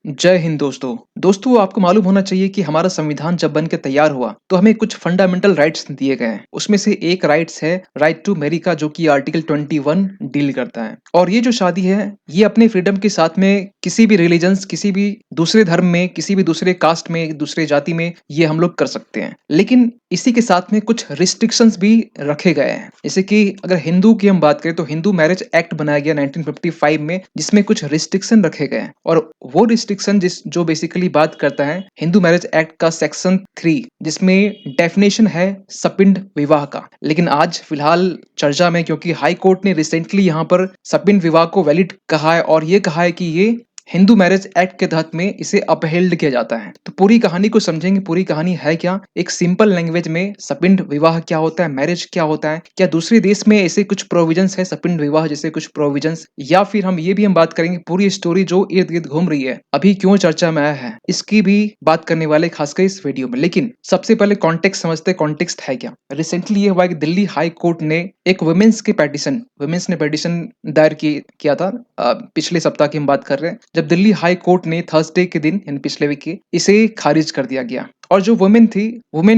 जय हिंद दोस्तों। दोस्तों आपको मालूम होना चाहिए कि हमारा संविधान जब बन के तैयार हुआ तो हमें कुछ फंडामेंटल राइट्स दिए गए हैं। उसमें से एक राइट्स है राइट टू मैरी का, जो कि आर्टिकल 21 डील करता है। और ये जो शादी है ये अपने फ्रीडम के साथ में किसी भी रिलीजन्स, किसी भी दूसरे धर्म में, किसी भी दूसरे कास्ट में, दूसरे जाति में ये हम लोग कर सकते हैं। लेकिन इसी के साथ में कुछ रिस्ट्रिक्शंस भी रखे गए हैं। जैसे कि अगर हिंदू की हम बात करें तो हिंदू मैरिज एक्ट बनाया गया 1955 में, जिसमें कुछ रिस्ट्रिक्शन रखे गए हैं। और वो रिस्ट्रिक्शन जो बेसिकली बात करता है हिंदू मैरिज एक्ट का सेक्शन 3, जिसमें डेफिनेशन है सपिंड विवाह का। लेकिन आज फिलहाल चर्चा में, क्योंकि हाई कोर्ट ने रिसेंटली यहाँ पर सपिंड विवाह को वैलिड कहा है और ये कहा है कि ये हिंदू मैरिज एक्ट के तहत में इसे अपहेल्ड किया जाता है। तो पूरी कहानी को समझेंगे। पूरी कहानी है क्या, एक सिंपल लैंग्वेज में सपिंड विवाह क्या होता है, मैरिज क्या होता है, क्या दूसरे देश में ऐसे कुछ प्रोविजंस है सपिंड विवाह जैसे कुछ प्रोविजंस, या फिर हम बात करेंगे पूरी स्टोरी जो इर्द गिर्द घूम रही है, अभी क्यों चर्चा में आया है, इसकी भी बात करने वाले खासकर इस वीडियो में। लेकिन सबसे पहले कॉन्टेक्स्ट समझते हैं। कॉन्टेक्स्ट है क्या। रिसेंटली ये हुआ कि दिल्ली हाई कोर्ट ने एक वुमेन्स ने पेटिशन दायर किया था। पिछले सप्ताह की हम बात कर रहे हैं, जब दिल्ली हाई कोर्ट ने थर्सडे के दिन यानी पिछले वीक के इसे खारिज कर दिया गया। और जो वुमेन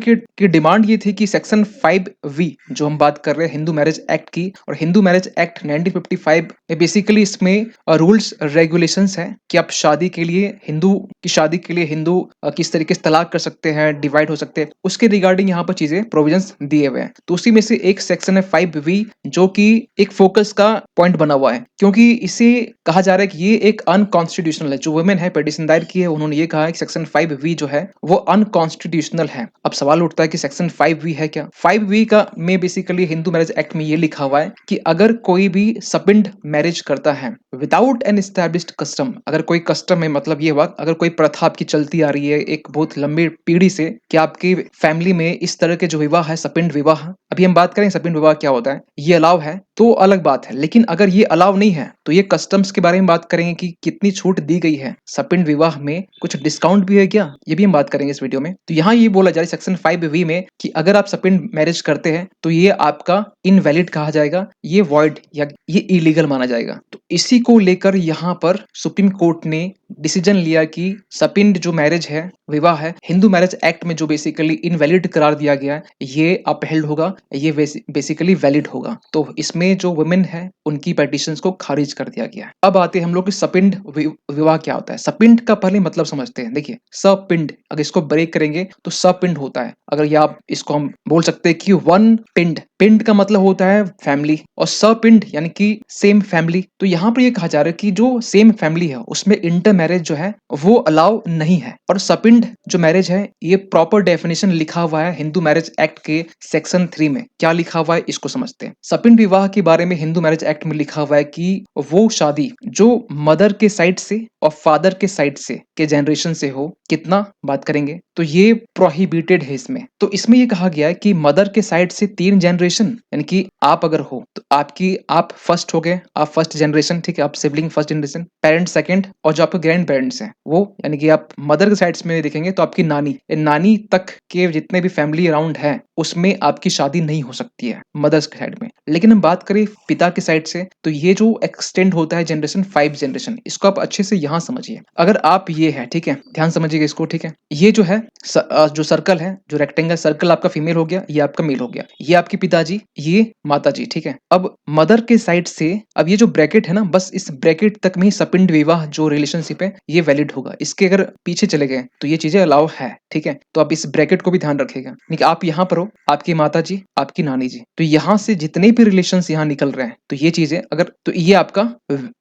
की डिमांड ये थी कि सेक्शन 5V जो हम बात कर रहे हैं हिंदू मैरिज एक्ट की, और हिंदू मैरिज एक्ट 1955 में बेसिकली इसमें रूल्स रेगुलेशंस हैं कि आप शादी के लिए हिंदू किस तरीके से तलाक कर सकते हैं, डिवाइड हो सकते हैं, उसके रिगार्डिंग यहाँ पर चीजें प्रोविजंस दिए हुए हैं। तो उसी में से एक सेक्शन है 5V, जो कि एक फोकस का पॉइंट बना हुआ है, क्योंकि इसे कहा जा रहा है कि ये एक अनकॉन्स्टिट्यूशनल है। जो वुमेन है पेटिशन दायर की है, उन्होंने ये कहा है कि सेक्शन 5V जो है वो अनकॉन्स्टिट्यूशनल है। अब सवाल उठता है कि सेक्शन 5V है क्या। 5V का में बेसिकली हिंदू मैरिज एक्ट में ये लिखा हुआ है कि अगर कोई भी सपिंड मैरिज करता है विदाउट एन एस्टैब्लिश्ड कस्टम, अगर कोई कस्टम है, मतलब ये हुआ अगर कोई प्रथा आपकी चलती आ रही है एक बहुत लंबी पीढ़ी से कि आपकी फैमिली में इस तरह के जो विवाह है सपिंड विवाह, अभी हम बात करें सपिंड विवाह क्या होता है, ये अलाउ है तो अलग बात है। लेकिन अगर ये अलाउ नहीं है तो ये कस्टम्स के बारे में बात करेंगे कि कितनी छूट दी गई है, सपिंड विवाह में कुछ डिस्काउंट भी है क्या, ये भी हम बात करेंगे इस वीडियो में। तो यहाँ ये बोला जा रहा है सेक्शन 5V में कि अगर आप सपिंड मैरिज करते हैं तो ये आपका इनवैलिड कहा जाएगा, ये वॉइड या ये इलीगल माना जाएगा। तो इसी को लेकर यहाँ पर सुप्रीम कोर्ट ने डिसीजन लिया कि सपिंड जो मैरिज है, विवाह है, हिंदू मैरिज एक्ट में जो बेसिकली इनवैलिड करार दिया गया है, ये अपहेल्ड होगा, ये बेसिकली वैलिड होगा। तो इसमें जो वुमेन है उनकी पेटिशंस को खारिज कर दिया गया है। अब आते हैं हम लोग कि सपिंड विवाह क्या होता है। सपिंड का पहले मतलब समझते हैं। देखिए सपिंड, अगर इसको ब्रेक करेंगे तो सपिंड होता है, अगर ये आप इसको हम बोल सकते हैं कि वन पिंड, पिंड का मतलब होता है फैमिली, और सपिंड यानी कि सेम फैमिली। तो यहाँ पर ये कहा जा रहा है कि जो सेम फैमिली है उसमें इंटर मैरिज जो है वो अलाउ नहीं है। और सपिंड जो मैरिज है ये प्रॉपर डेफिनेशन लिखा हुआ है हिंदू मैरिज एक्ट के सेक्शन 3 में। क्या लिखा हुआ है इसको समझते हैं। सपिंड विवाह के बारे में हिंदू मैरिज एक्ट में लिखा हुआ है कि वो शादी जो मदर के साइड से और फादर के साइड से के जनरेशन से हो, कितना बात करेंगे तो ये प्रोहिबिटेड है इसमें। तो इसमें ये कहा गया है कि मदर के साइड से 3 जनरेशन, यानी कि आप अगर हो तो आप फर्स्ट हो गए, आप फर्स्ट जनरेशन, ठीक है, आप sibling first generation, parent second, और जो आपके ग्रैंड पेरेंट्स हैं वो, यानी कि आप मदर के साइड्स में देखेंगे तो आपकी नानी तक के जितने भी फैमिली अराउंड है उसमें आपकी शादी नहीं हो सकती है मदर्स के साइड में। लेकिन हम बात करें पिता के साइड से तो ये जो एक्सटेंड होता है जनरेशन 5 जनरेशन, इसको आप अच्छे से यहाँ समझिए। अगर आप ये है, ठीक है, ध्यान समझिएगा इसको, ठीक है, ये जो है जो सर्कल है, जो रेक्टेंगल सर्कल आपका फीमेल हो गया, ये आपका मेल हो गया, ये आपके पिताजी, ये माताजी, ठीक है। अब मदर के साइड से अब ये जो ब्रैकेट है ना, बस इस ब्रैकेट तक में ही सपिंड विवाह जो रिलेशनशिप है ये वैलिड होगा। इसके अगर पीछे चले गए तो ये चीजें अलाउ है, ठीक है। तो आप इस ब्रैकेट को भी ध्यान रखिएगा। आप यहाँ पर हो, आपकी माता जी, आपकी नानी जी, तो यहाँ से जितने भी रिलेशन यहाँ निकल रहे हैं तो ये चीजें अगर, तो ये आपका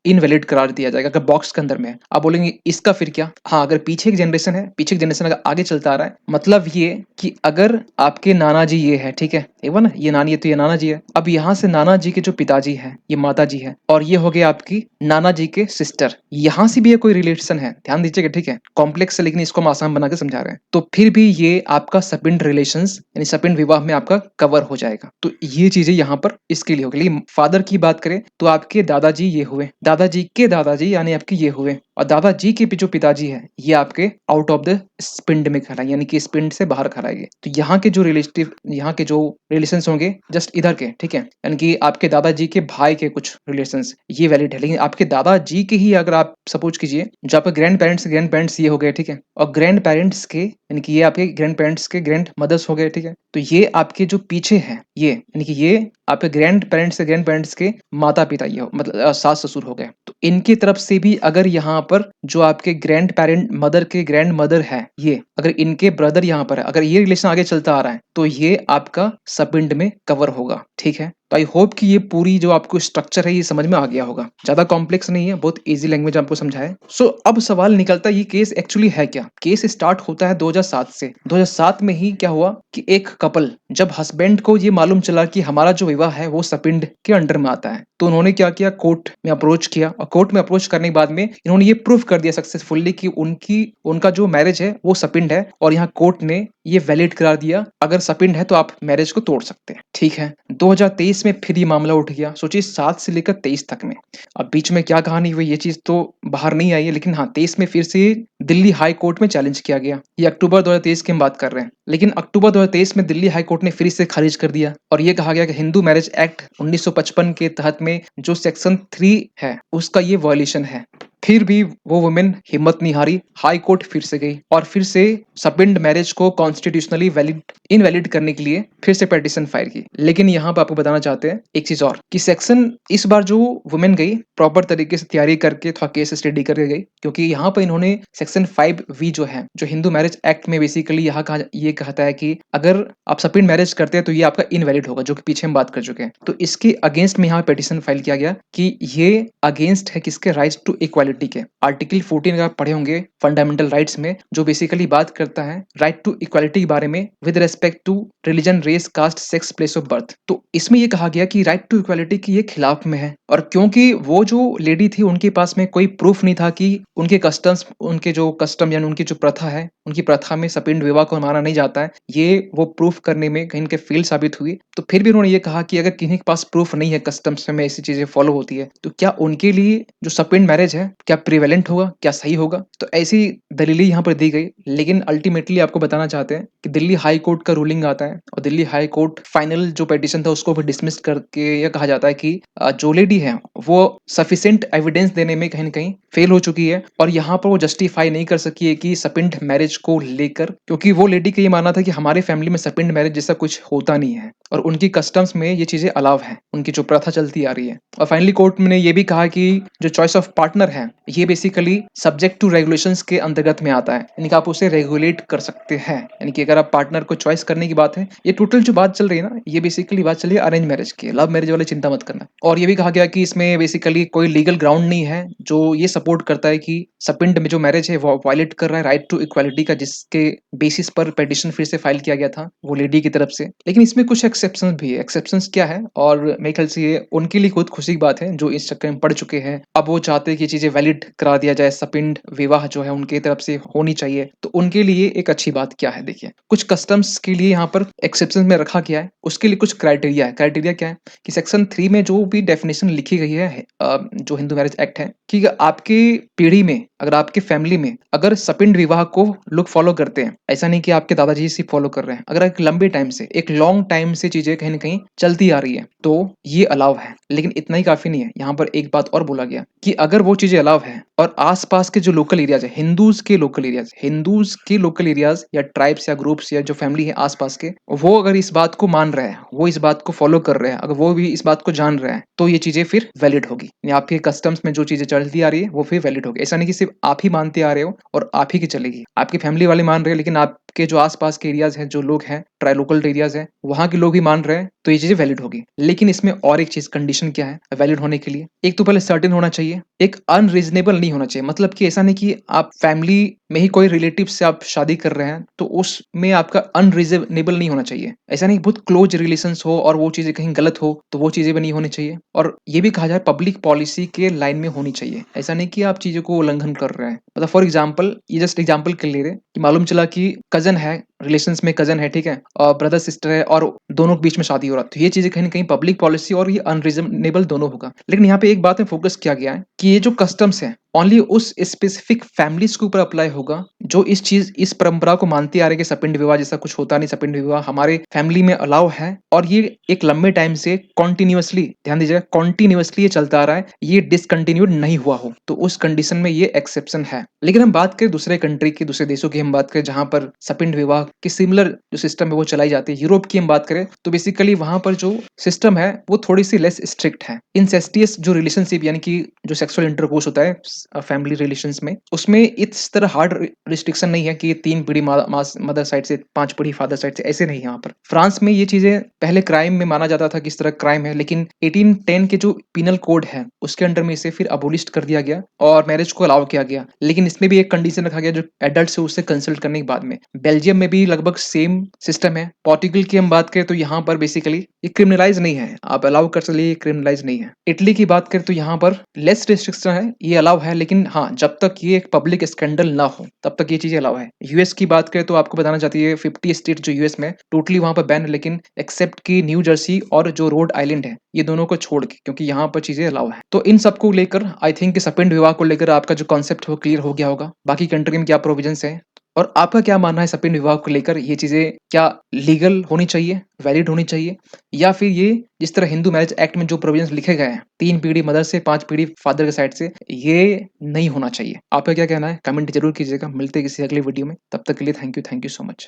इनवैलिड करार दिया जाएगा अगर बॉक्स के अंदर में है। आप बोलेंगे इसका फिर क्या। हाँ, अगर पीछे एक जनरेशन है, पीछे एक जनरेशन अगर आगे चलता आ रहा है, मतलब ये कि अगर आपके नाना जी ये है, ठीक है, एवं ना, ये नानी है तो ये नाना जी है। अब यहाँ से नाना जी के जो पिताजी है ये माता जी है, और ये हो गया आपकी नाना जी के सिस्टर, यहाँ से भी ये कोई रिलेशन है, ध्यान दीजिएगा, ठीक है, कॉम्प्लेक्स है लेकिन इसको हम आसान बना के समझा रहे हैं। तो फिर भी ये आपका सपिंड रिलेशंस यानी सपिंड विवाह में आपका कवर हो जाएगा। तो ये चीजें यहाँ पर इसके लिए होगी। लेकिन फादर की बात करें तो आपके दादाजी ये हुए, दादाजी के दादाजी यानी आपके ये हुए, और दादाजी के जो पिताजी है ये आपके आउट ऑफ द इस पिंड में कहलाएगी, यानी कि इस पिंड से बाहर कहलाएगी। तो यहाँ के जो रिलेटिव, यहाँ के जो रिलेशंस होंगे जस्ट इधर के, ठीक है, यानी कि आपके दादाजी के भाई के कुछ रिलेशंस ये वैलिड है। लेकिन आपके दादाजी के ही अगर आप सपोज कीजिए, जो आपके ग्रैंड पेरेंट्स ये हो गए, ठीक है, और ग्रैंड पेरेंट्स के, यानी कि ये आपके ग्रैंड पेरेंट्स के ग्रैंड मदर्स हो गए, ठीक है, तो ये आपके जो पीछे हैं, ये यानी कि ये आपके ग्रैंड पेरेंट्स के माता पिता, ये मतलब सास ससुर हो गए। तो इनकी तरफ से भी अगर यहाँ पर जो आपके ग्रैंड पेरेंट मदर के ग्रैंड मदर है, ये अगर इनके ब्रदर यहाँ पर है, अगर ये रिलेशन आगे चलता आ रहा है, तो ये आपका सपिंड में कवर होगा, ठीक है। तो आई होप कि ये पूरी जो आपको स्ट्रक्चर है ये समझ में आ गया होगा। ज्यादा कॉम्प्लेक्स नहीं है, बहुत इजी लैंग्वेज आपको समझाया। सो अब सवाल निकलता है ये केस एक्चुअली है क्या। केस स्टार्ट होता है 2007 से। 2007 में ही क्या हुआ कि एक कपल, जब हस्बैंड को ये मालूम चला कि हमारा जो विवाह है वो सपिंड के अंडर में आता है, तो उन्होंने क्या किया, कोर्ट में अप्रोच किया, और कोर्ट में अप्रोच करने के बाद में इन्होंने ये प्रूफ कर दिया सक्सेसफुली कि उनका जो मैरिज है वो सपिंड है, और यहाँ कोर्ट ने ये वैलिड करार दिया, अगर सपिंड है तो आप मैरिज को तोड़ सकते हैं, ठीक है। 2023 में फिर ये मामला उठ गया। सोचिए 7 से लेकर 23 तक में। अब बीच में क्या कहानी हुई ये चीज तो बाहर नहीं आई है, लेकिन हाँ 23 में फिर से दिल्ली हाई कोर्ट में चैलेंज किया गया। ये अक्टूबर 2023 की हम बात कर रहे हैं, लेकिन अक्टूबर 2023 में दिल्ली हाई कोर्ट ने फिर से खारिज कर दिया, और ये कहा गया कि हिंदू मैरिज एक्ट 1955 के तहत में जो सेक्शन 3 है उसका ये वायलेशन है। फिर भी वो वुमेन हिम्मत नहीं हारी, हाई कोर्ट फिर से गई, और फिर से सपिंड मैरिज को कॉन्स्टिट्यूशनली वैलिड इनवैलिड करने के लिए फिर से पिटीशन फाइल की। लेकिन यहाँ पे आपको बताना चाहते हैं एक चीज और, कि सेक्शन, इस बार जो वुमेन गई प्रॉपर तरीके से तैयारी करके थोड़ा केस स्टडी करके गई, क्योंकि यहाँ पर इन्होंने सेक्शन 5V जो है, जो हिंदू मैरिज एक्ट में बेसिकली यहाँ कहा ये कहता है कि अगर आप सपिंड मैरिज करते हैं तो ये आपका इनवैलिड होगा, जो कि पीछे हम बात कर चुके हैं। तो इसके अगेंस्ट में यहाँ पिटीशन फाइल किया गया कि ये अगेंस्ट है किसके, राइट्स टू इक्वालिटी के। आर्टिकल 14 अगर आप पढ़े होंगे फंडामेंटल राइट्स में, जो बेसिकली बात करता है राइट टू इक्वालिटी के बारे में with respect to religion, race, caste, sex, place of birth. तो इसमें ये कहा गया कि राइट टू इक्वालिटी की ये खिलाफ में है, और क्योंकि वो जो लेडी थी उनके पास में कोई प्रूफ नहीं था कि उनके कस्टम्स, उनके जो कस्टम यानी उनकी जो प्रथा है, उनकी प्रथा में सपिंड विवाह को माना नहीं जाता है, ये वो प्रूफ करने में कहीं के फेल साबित हुई। तो फिर भी उन्होंने ये कहा कि अगर किसी के पास प्रूफ नहीं है कस्टम्स में ऐसी चीजें फॉलो होती है, तो क्या उनके लिए जो सपिंड मैरिज है क्या प्रिवेलेंट होगा, क्या सही होगा। तो ऐसी दलीलें यहाँ पर दी गई। लेकिन अल्टीमेटली आपको बताना चाहते हैं कि दिल्ली हाई कोर्ट का रूलिंग आता है, और दिल्ली हाई कोर्ट फाइनल जो पिटीशन था उसको भी डिसमिस करके यह कहा जाता है कि जो लेडी है वो सफिशिएंट एविडेंस देने में कहीं ना कहीं फेल हो चुकी है, और यहाँ पर वो जस्टिफाई नहीं कर सकी है कि सपिंड मैरिज को लेकर, क्योंकि वो लेडी का ये मानना था कि हमारे फैमिली में सपिंड मैरिज जैसा कुछ होता नहीं है, और उनकी कस्टम्स में ये चीजें अलाव है, उनकी जो प्रथा चलती आ रही है। और फाइनली कोर्ट ने ये भी कहा कि जो चॉइस ऑफ पार्टनर है ये बेसिकली सब्जेक्ट टू रेगुलेशंस के अंतर्गत में आता है, यानी कि आप उसे रेगुलेट कर सकते हैं। यानी कि अगर आप पार्टनर को चॉइस करने की बात है, ये टोटल जो बात चल रही है ना, ये बेसिकली बात चल रही है अरेंज मैरिज की, लव मैरिज वाली चिंता मत करना। और ये भी कहा गया कि इसमें बेसिकली कोई लीगल ग्राउंड नहीं है जो ये सपोर्ट करता है कि सपिंड में जो मैरिज है वो वायलेट कर रहा है राइट टू इक्वालिटी का, जिसके बेसिस पर पिटीशन फिर से फाइल किया गया था वो लेडी की तरफ से। लेकिन इसमें कुछ एक्सेप्शंस भी है। एक्सेप्शंस क्या है, और मेरे ख्याल से ये उनके लिए खुद खुशी की बात है जो इस चक्कर में पड़ चुके हैं। अब वो चाहते हैं कि चीजें वैलिड करा दिया जाए, सपिंड विवाह जो है उनकी तरफ से होनी चाहिए। तो उनके लिए एक अच्छी बात क्या है, देखिए कुछ कस्टम्स के लिए यहाँ पर एक्सेप्शन में रखा गया है, उसके लिए कुछ क्राइटेरिया है। क्राइटेरिया क्या है कि सेक्शन 3 में जो भी डेफिनेशन लिखी गई है जो हिंदू मैरिज एक्ट है, कि आपकी पीढ़ी में, अगर आपके फैमिली में अगर सपिंड विवाह को लोग फॉलो करते हैं, ऐसा नहीं कि आपके दादाजी से फॉलो कर रहे हैं, अगर एक लंबे टाइम से, एक लॉन्ग टाइम से चीजें कहीं ना कहीं चलती आ रही है, तो ये अलाउ है। लेकिन इतना ही काफी नहीं है, यहाँ पर एक बात और बोला गया कि अगर वो चीजें अलाउ है और आसपास के जो लोकल एरियाज है, हिंदूज के लोकल एरियाज या ट्राइब्स या ग्रुप्स या जो फैमिली है आसपास के, वो अगर इस बात को मान रहे हैं, वो इस बात को फॉलो कर रहे हैं, अगर वो भी इस बात को जान रहे हैं, तो ये चीजें फिर वैलिड होगी। यानी आपके कस्टम्स में जो चीजें चलती आ रही है वो फिर वैलिड होगी। ऐसा नहीं कि सिर्फ आप ही मानते आ रहे हो और आप ही की चलेगी, आपकी फैमिली वाले मान रहे हैं, लेकिन आपके जो आसपास के एरियाज हैं, जो लोग हैं, ट्राई लोकल एरियाज हैं, वहां के लोग भी मान रहे हैं, तो ये चीजें वैलिड होगी। लेकिन इसमें और एक चीज कंडीशन क्या है वैलिड होने के लिए, एक तो पहले सर्टेन होना चाहिए, एक अनरीजनेबल नहीं होना चाहिए। मतलब कि ऐसा नहीं कि आप फैमिली में ही कोई रिलेटिव से आप शादी कर रहे हैं तो उसमें आपका अनरीजनेबल नहीं होना चाहिए। ऐसा नहीं बहुत क्लोज रिलेशंस हो और वो चीजें कहीं गलत हो तो वो चीजें भी नहीं होनी चाहिए। और ये भी कहा जाए पब्लिक पॉलिसी के लाइन में होनी चाहिए। ऐसा नहीं कि आप चीजों को उल्लंघन कर रहे हैं। मतलब फॉर एग्जाम्पल, ये जस्ट एग्जाम्पल के लिए कि मालूम चला कि कजन है, रिलेशंस में कजन है, ठीक है, और ब्रदर सिस्टर है, और दोनों के बीच में शादी हो रहा है, तो ये चीजें कहीं ना कहीं पब्लिक पॉलिसी और ये अनरीजनेबल दोनों होगा। लेकिन यहाँ पे एक बात में फोकस किया गया है कि ये जो कस्टम्स है ओनली उस स्पेसिफिक फैमिलीज के ऊपर अप्लाई होगा, जो इस परंपरा को मानते आ रहे हैं कि सपिंड विवाह जैसा कुछ होता नहीं, सपिंड विवाह हमारे फैमिली में अलाउ है और ये एक लंबे टाइम से कंटीन्यूअसली, ध्यान दीजिएगा, कंटीन्यूअसली ये चलता आ रहा है, ये डिसकंटिन्यूड नहीं हुआ हो, तो उस कंडीशन में ये एक्सेप्शन है। लेकिन हम बात करें दूसरे कंट्री की, दूसरे देशों की हम बात करें जहां पर सपिंड विवाह की सिमिलर जो सिस्टम है वो चलाई जाती है, यूरोप की हम बात करें तो बेसिकली वहां पर जो सिस्टम है वो थोड़ी सी लेस स्ट्रिक्ट है। इंसेस्टियस जो रिलेशनशिप यानी कि जो सेक्सुअल इंटरकोर्स होता है फैमिली रिलेशंस में, उसमें इस तरह हार्ड रिस्ट्रिक्शन नहीं है कि 3 पीढ़ी मदर साइड से, 5 पीढ़ी फादर साइड से, ऐसे नहीं है यहाँ पर। फ्रांस में ये चीजें पहले क्राइम में माना जाता था कि इस तरह क्राइम है, लेकिन 1810 के जो पीनल कोड है उसके अंडर में इसे फिर अबोलिश कर दिया गया और मैरिज को अलाउ किया गया। लेकिन इसमें भी एक कंडीशन रखा गया जो एडल्ट से उससे कंसल्ट करने के बाद में। बेल्जियम में भी लगभग सेम सिस्टम है। पोर्टुगल की हम बात करें तो यहाँ पर बेसिकली ये क्रिमिनलाइज नहीं है, आप अलाउ कर सकते, ये क्रिमिनलाइज नहीं है। इटली की बात करें तो यहाँ पर लेस रिस्ट्रिक्शन है, ये अलाउ है, लेकिन हाँ जब तक ये एक पब्लिक स्कैंडल ना हो तब तक ये चीजें अलाउ है। यूएस की बात करें तो आपको बताना चाहती है 50 स्टेट जो यूएस में टोटली वहां पर बैन है, लेकिन एक्सेप्ट की न्यू जर्सी और जो रोड आइलैंड है ये दोनों को छोड़ के, क्योंकि यहाँ पर चीजें अलाउ है। तो इन सबको लेकर आई थिंक सपिंड विवाह को लेकर आपका जो कॉन्सेप्ट है वो क्लियर हो गया होगा, बाकी कंट्री में क्या प्रोविजंस है और आपका क्या मानना है सपिंड विवाह को लेकर। ये चीजें क्या लीगल होनी चाहिए, वैलिड होनी चाहिए, या फिर ये जिस तरह हिंदू मैरिज एक्ट में जो प्रोविजंस लिखे गए हैं 3 पीढ़ी मदर से 5 पीढ़ी फादर के साइड से, ये नहीं होना चाहिए। आपका क्या कहना है कमेंट जरूर कीजिएगा। मिलते हैं किसी अगले वीडियो में, तब तक के लिए थैंक यू सो मच।